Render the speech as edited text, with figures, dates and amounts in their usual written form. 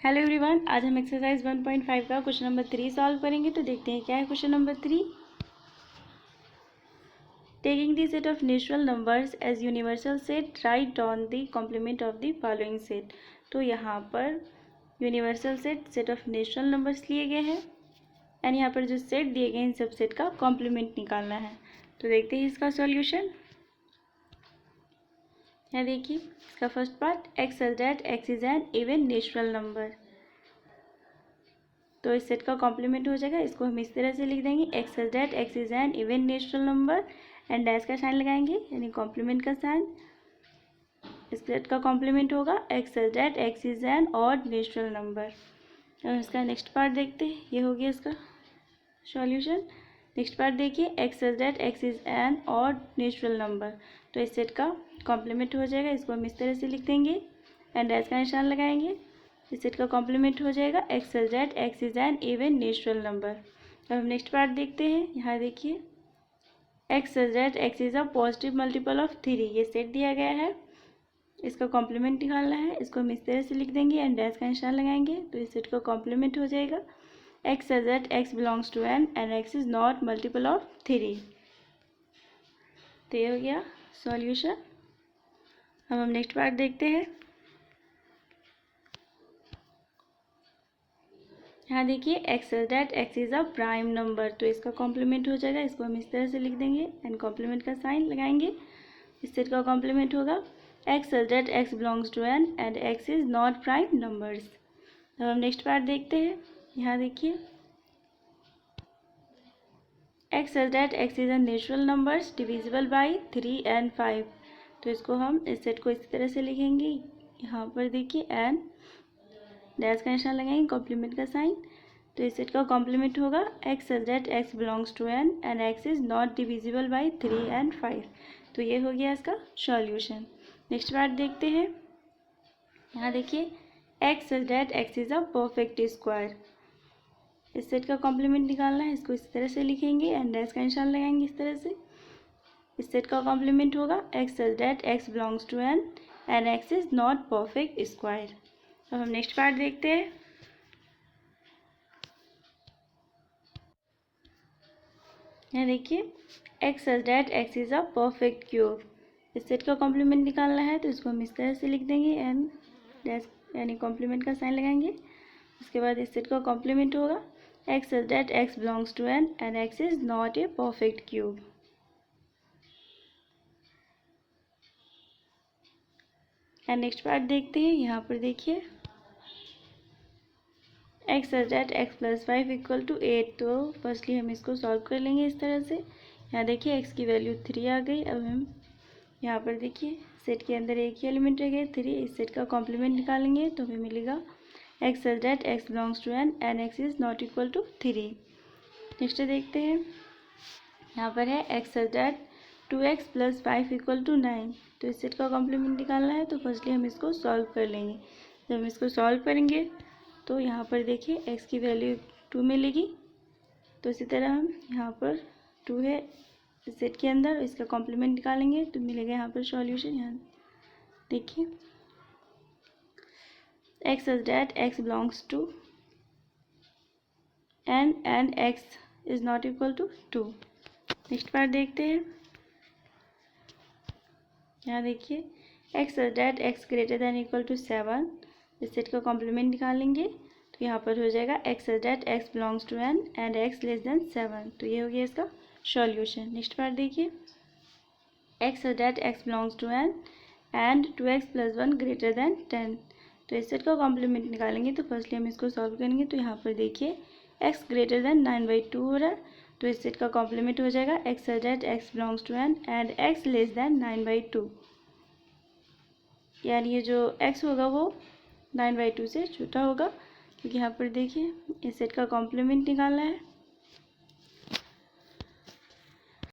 Hello everyone, आज हम exercise 1.5 का क्वेश्चन नंबर 3 सॉल्व करेंगे। तो देखते हैं क्या है question number 3। Taking the set of natural numbers as universal set, write down the complement of the following set. तो यहाँ पर universal set of natural numbers लिए गए हैं एंड यहाँ पर जो सेट दिए गए हैं इन सब सेट का कॉम्प्लीमेंट निकालना है। तो देखते हैं इसका सॉल्यूशन। यहाँ देखिए इसका first part, x such that x is an even natural number. तो इस सेट का कॉम्प्लीमेंट हो जाएगा, इसको हम इस तरह से लिख देंगे, x such that x is an even natural number and dash का साइन लगाएंगे यानी कॉम्प्लीमेंट का साइन। इस सेट का कॉम्प्लीमेंट होगा x such that x is an odd natural number. अब इसका नेक्स्ट पार्ट देखते हैं, ये हो गया इसका सॉल्यूशन। नेक्स्ट पार्ट देखिए, x such that x is an odd natural number. तो इस सेट का कॉम्प्लीमेंट हो जाएगा, इसको हम इस तरह से लिख देंगे एंड डैश का निशान लगाएंगे। इस सेट का कॉम्प्लीमेंट हो जाएगा x such that x is an even natural number. अब हम नेक्स्ट पार्ट देखते हैं। यहाँ देखिए, x such that x is a positive multiple of 3। ये सेट दिया गया है, इसका कॉम्प्लीमेंट निकालना है, इसको हम इस तरह से लिख देंगे एंड डैश का निशान लगाएंगे। तो इस सेट का कॉम्प्लीमेंट हो जाएगा x such that x belongs to N and x is not multiple of 3। तो ये हो गया सॉल्यूशन। अब हम नेक्स्ट पार्ट देखते हैं। यहाँ देखिए, x such that x is a prime number. तो इसका कॉम्प्लीमेंट हो जाएगा, इसको हम इस तरह से लिख देंगे एंड कॉम्प्लीमेंट का साइन लगाएंगे। इस सेट का कॉम्प्लीमेंट होगा x such that x belongs to N and x is not prime numbers. अब हम नेक्स्ट पार्ट देखते हैं। यहाँ देखिए, x such that x is a natural numbers divisible by 3 and 5। तो इसको हम इस सेट को इस तरह से लिखेंगे। यहाँ पर देखिए एन डैश का निशान लगाएंगे, कॉम्प्लीमेंट का साइन। तो इस सेट का कॉम्प्लीमेंट होगा x such that x belongs to N and x is not divisible by 3 and 5। तो ये हो गया इसका सॉल्यूशन। नेक्स्ट पार्ट देखते हैं। यहाँ देखिए, x such that x is a perfect square. इस सेट का कॉम्प्लीमेंट निकालना है, इसको इस तरह से लिखेंगे एंड डैश का निशान लगाएंगे इस तरह से। इस सेट का कॉम्प्लीमेंट होगा x such that x belongs to N and x is not perfect square. अब हम नेक्स्ट पार्ट देखते हैं। यहाँ देखिए, x such that x is a perfect cube. इस सेट का कॉम्प्लीमेंट निकालना है, तो इसको हम इस तरह से लिख देंगे एंड डैश यानी कॉम्प्लीमेंट का साइन लगाएंगे। उसके बाद इस सेट का कॉम्प्लीमेंट होगा x such that x belongs to N and x is not a perfect cube. And next part देखते हैं। यहाँ पर देखिए, x such that x plus 5 equal to 8। तो फर्स्टली हम इसको सॉल्व कर लेंगे इस तरह से। यहाँ देखिए एक्स की वैल्यू 3 आ गई। अब हम यहाँ पर देखिए सेट के अंदर एक ही एलिमेंट रह गया 3। इस सेट का कॉम्प्लीमेंट निकालेंगे तो हमें मिलेगा x such that x belongs to N and x is not equal to 3। Next देखते हैं। यहाँ पर है x such that 2x plus 5 equal to 9। तो इस सेट का कॉम्प्लीमेंट निकालना है, तो फर्स्टली हम इसको सॉल्व कर लेंगे। जब हम इसको सॉल्व करेंगे तो यहाँ पर देखिए एक्स की वैल्यू 2 मिलेगी। तो इसी तरह हम यहाँ पर 2 है सेट के अंदर, इसका कॉम्प्लीमेंट निकालेंगे तो मिलेगा यहाँ पर सॉल्यूशन। यहाँ देखिए, x such that x belongs to N and x is not equal to 2। Next part देखते हैं। यहाँ देखिए, x such that x greater than equal to 7। इस सेट का कॉम्प्लीमेंट निकालेंगे तो यहाँ पर हो जाएगा x such that x belongs to N and x less than 7। तो ये हो गया इसका सॉल्यूशन। नेक्स्ट पार्ट देखिए, x such that x belongs to N and 2x plus 1 greater than 10। तो इस सेट का कॉम्प्लीमेंट निकालेंगे तो फर्स्टली हम इसको सॉल्व करेंगे। तो यहाँ पर देखिए x ग्रेटर दैन 9/2 हो रहा है। तो इस सेट का कॉम्प्लीमेंट हो जाएगा x such that x belongs to N and x less than 9/2। यानी ये जो x होगा वो 9/2 से छोटा होगा, क्योंकि यहाँ पर देखिए इस सेट का कॉम्प्लीमेंट निकालना है।